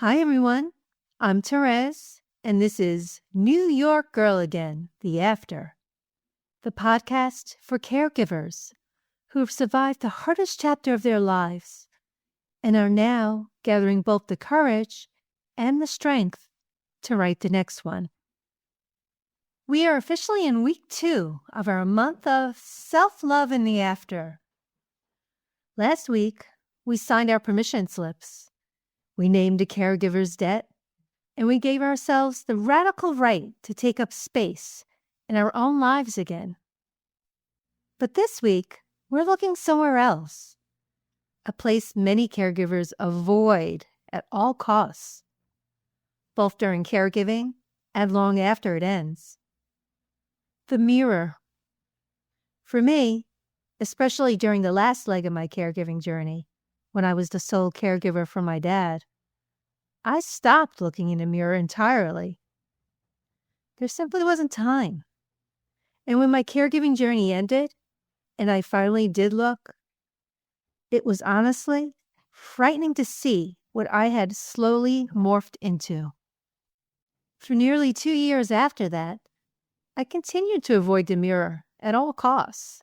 Hi, everyone. I'm Thérèse, and this is New York Girl Again, The After, the podcast for caregivers who have survived the hardest chapter of their lives and are now gathering both the courage and the strength to write the next one. We are officially in week 2 of our month of self-love in the after. Last week, we signed our permission slips. We named a caregiver's debt, and we gave ourselves the radical right to take up space in our own lives again. But this week, we're looking somewhere else, a place many caregivers avoid at all costs, both during caregiving and long after it ends. The mirror. For me, especially during the last leg of my caregiving journey, when I was the sole caregiver for my dad, I stopped looking in the mirror entirely. There simply wasn't time. And when my caregiving journey ended, and I finally did look, it was honestly frightening to see what I had slowly morphed into. For nearly 2 years after that, I continued to avoid the mirror at all costs,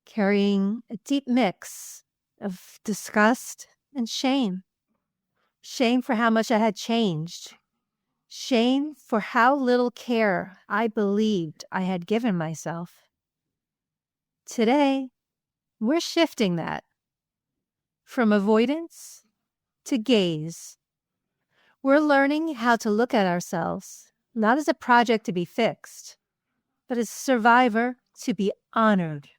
carrying a deep mix of disgust and shame. Shame for how much I had changed. Shame for how little care I believed I had given myself. Today, we're shifting that from avoidance to gaze. We're learning how to look at ourselves, not as a project to be fixed, but as a survivor to be honored.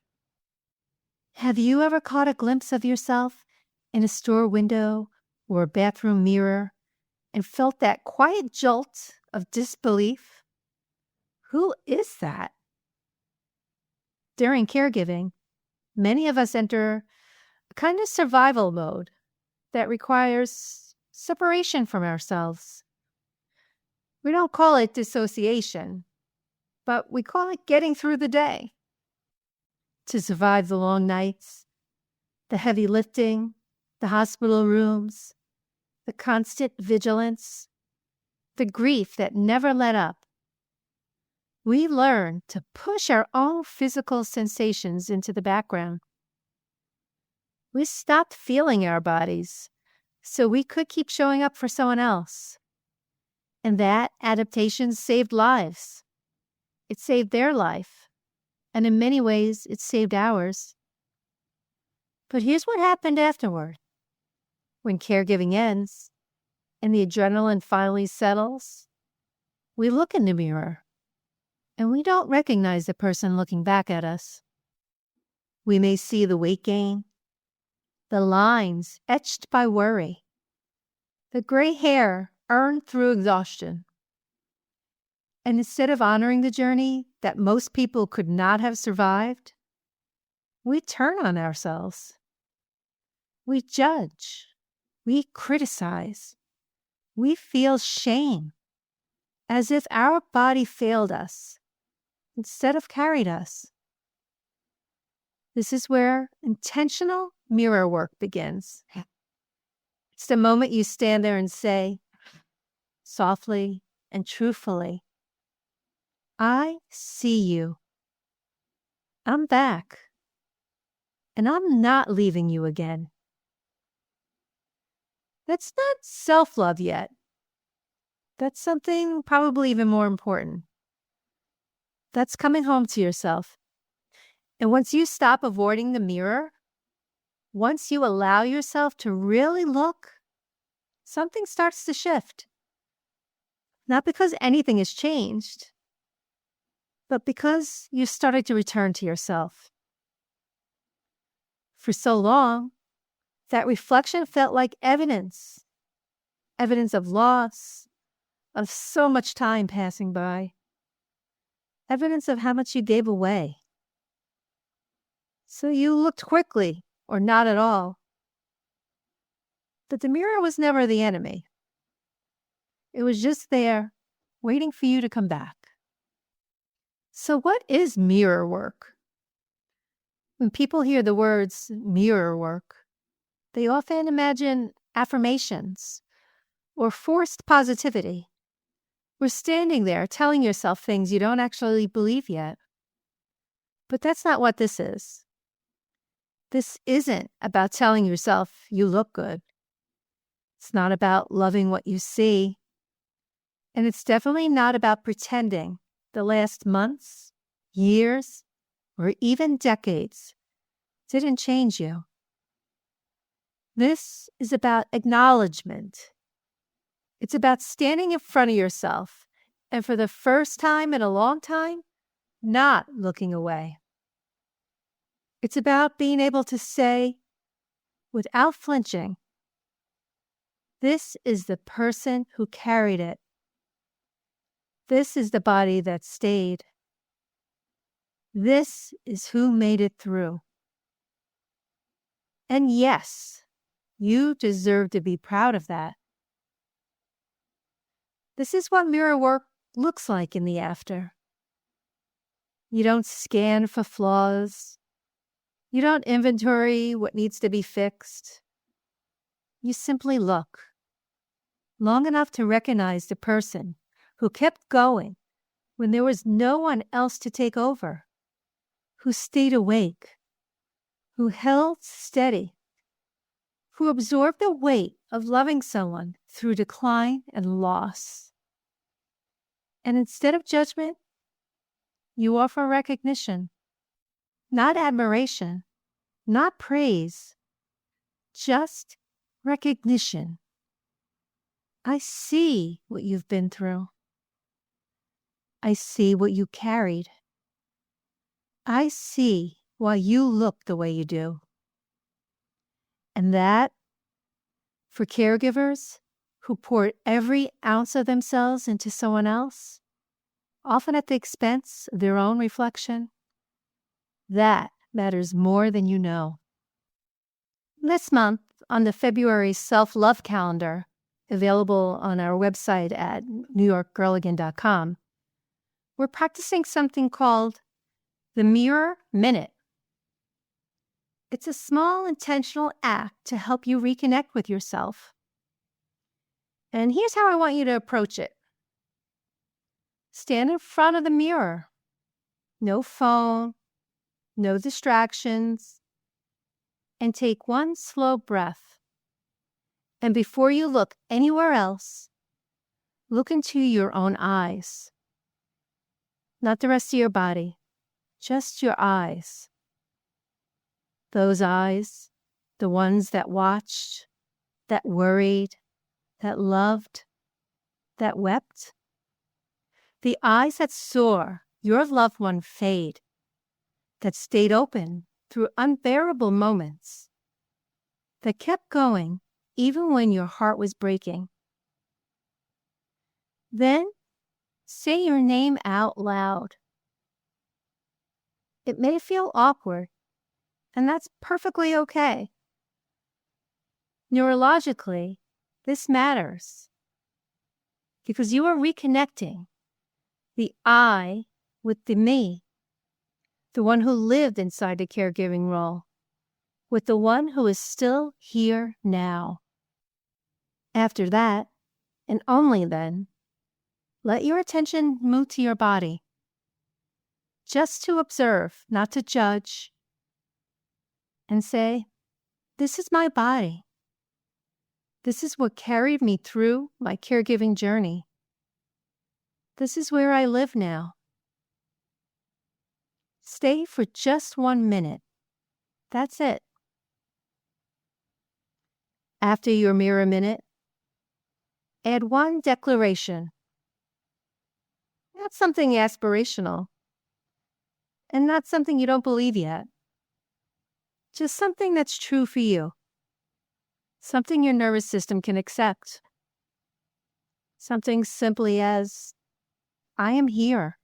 Have you ever caught a glimpse of yourself in a store window or a bathroom mirror and felt that quiet jolt of disbelief? Who is that? During caregiving, many of us enter a kind of survival mode that requires separation from ourselves. We don't call it dissociation, but we call it getting through the day. To survive the long nights, the heavy lifting, the hospital rooms, the constant vigilance, the grief that never let up, we learn to push our own physical sensations into the background. We stopped feeling our bodies so we could keep showing up for someone else. And that adaptation saved lives. It saved their life. And in many ways, it saved ours. But here's what happened afterward. When caregiving ends and the adrenaline finally settles, we look in the mirror and we don't recognize the person looking back at us. We may see the weight gain, the lines etched by worry, the gray hair earned through exhaustion. And instead of honoring the journey that most people could not have survived, we turn on ourselves. We judge. We criticize. We feel shame, as if our body failed us instead of carried us. This is where intentional mirror work begins. It's the moment you stand there and say, softly and truthfully, I see you. I'm back. And I'm not leaving you again. That's not self-love yet. That's something probably even more important. That's coming home to yourself. And once you stop avoiding the mirror, once you allow yourself to really look, something starts to shift. Not because anything has changed, but because you started to return to yourself. For so long, that reflection felt like evidence of loss, of so much time passing by, evidence of how much you gave away. So you looked quickly or not at all. But the mirror was never the enemy. It was just there, waiting for you to come back. So what is mirror work? When people hear the words mirror work, they often imagine affirmations or forced positivity. We're standing there telling yourself things you don't actually believe yet. But that's not what this is. This isn't about telling yourself you look good. It's not about loving what you see. And it's definitely not about pretending the last months, years, or even decades didn't change you. This is about acknowledgement. It's about standing in front of yourself and for the first time in a long time, not looking away. It's about being able to say, without flinching, this is the person who carried it. This is the body that stayed. This is who made it through. And yes, you deserve to be proud of that. This is what mirror work looks like in the after. You don't scan for flaws. You don't inventory what needs to be fixed. You simply look long enough to recognize the person who kept going when there was no one else to take over, who stayed awake, who held steady, who absorbed the weight of loving someone through decline and loss. And instead of judgment, you offer recognition, not admiration, not praise, just recognition. I see what you've been through. I see what you carried. I see why you look the way you do. And that, for caregivers who pour every ounce of themselves into someone else, often at the expense of their own reflection, that matters more than you know. This month, on the February Self-Love Calendar, available on our website at newyorkgirlagain.com, we're practicing something called the Mirror Minute. It's a small intentional act to help you reconnect with yourself. And here's how I want you to approach it. Stand in front of the mirror. No phone, no distractions, and take one slow breath. And before you look anywhere else, look into your own eyes. Not the rest of your body, just your eyes. Those eyes, the ones that watched, that worried, that loved, that wept. The eyes that saw your loved one fade, that stayed open through unbearable moments, that kept going even when your heart was breaking. Then say your name out loud. It may feel awkward, and that's perfectly okay. Neurologically, this matters because you are reconnecting the I with the me, the one who lived inside the caregiving role, with the one who is still here now. After that, and only then, let your attention move to your body, just to observe, not to judge, and say, this is my body. This is what carried me through my caregiving journey. This is where I live now. Stay for just 1 minute. That's it. After your mirror minute, add one declaration. Not something aspirational, and not something you don't believe yet. Just something that's true for you. Something your nervous system can accept. Something simply as, I am here.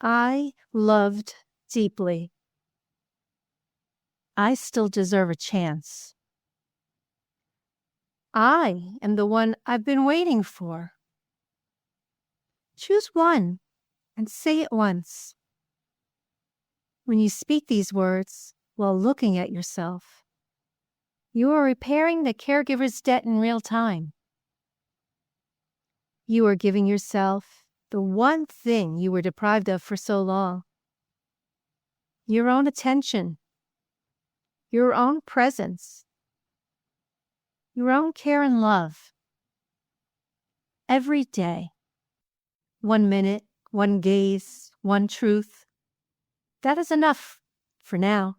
I loved deeply. I still deserve a chance. I am the one I've been waiting for. Choose one and say it once. When you speak these words while looking at yourself, you are repairing the caregiver's debt in real time. You are giving yourself the one thing you were deprived of for so long. Your own attention, your own presence, your own care and love. Every day, 1 minute, one gaze, one truth. That is enough for now.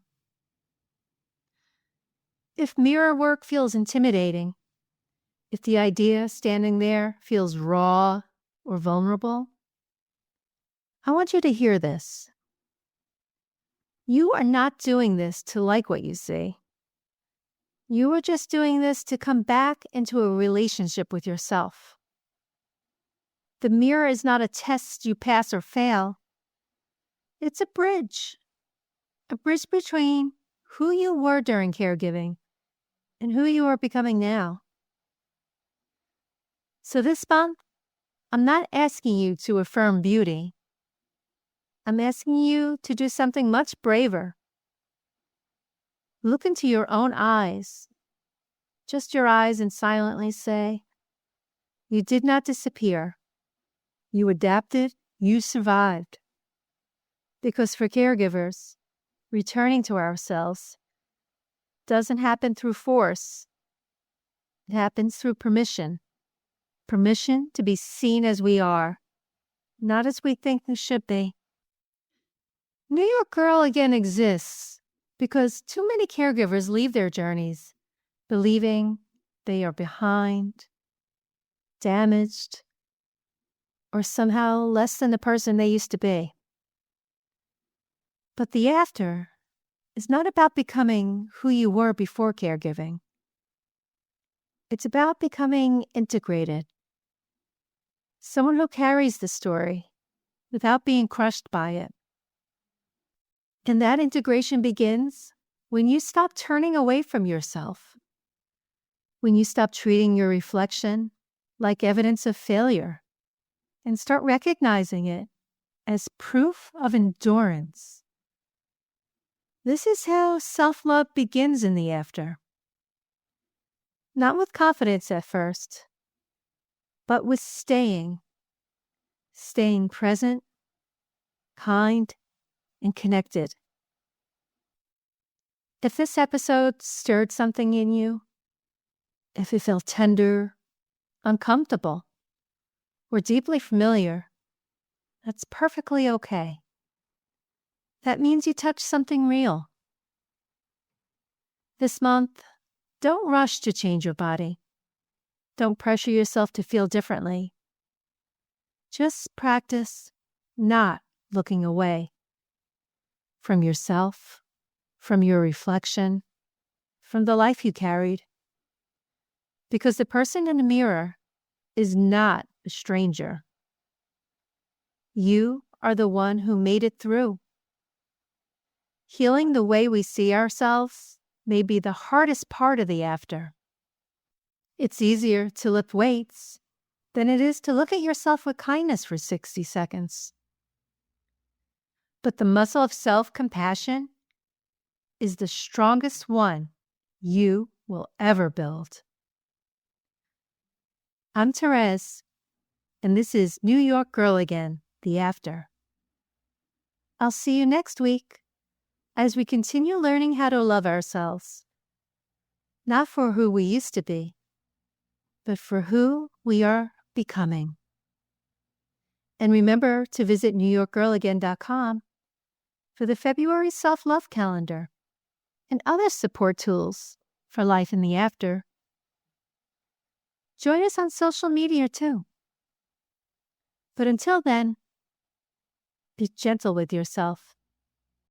If mirror work feels intimidating, if the idea standing there feels raw or vulnerable, I want you to hear this. You are not doing this to like what you see. You are just doing this to come back into a relationship with yourself. The mirror is not a test you pass or fail. It's a bridge between who you were during caregiving and who you are becoming now. So this month, I'm not asking you to affirm beauty. I'm asking you to do something much braver. Look into your own eyes, just your eyes, and silently say, you did not disappear. You adapted, you survived. Because for caregivers, returning to ourselves doesn't happen through force. It happens through permission. Permission to be seen as we are, not as we think we should be. New York Girl Again exists because too many caregivers leave their journeys believing they are behind, damaged, or somehow less than the person they used to be. But the after is not about becoming who you were before caregiving. It's about becoming integrated. Someone who carries the story without being crushed by it. And that integration begins when you stop turning away from yourself. When you stop treating your reflection like evidence of failure and start recognizing it as proof of endurance. This is how self-love begins in the after. Not with confidence at first, but with staying present, kind, and connected. If this episode stirred something in you, if it felt tender, uncomfortable, or deeply familiar, that's perfectly okay. That means you touched something real. This month, don't rush to change your body. Don't pressure yourself to feel differently. Just practice not looking away from yourself, from your reflection, from the life you carried. Because the person in the mirror is not a stranger. You are the one who made it through. Healing the way we see ourselves may be the hardest part of the after. It's easier to lift weights than it is to look at yourself with kindness for 60 seconds. But the muscle of self-compassion is the strongest one you will ever build. I'm Thérèse, and this is New York Girl Again, the after. I'll see you next week as we continue learning how to love ourselves, not for who we used to be, but for who we are becoming. And remember to visit newyorkgirlagain.com for the February self-love calendar and other support tools for life in the after. Join us on social media too. But until then, be gentle with yourself.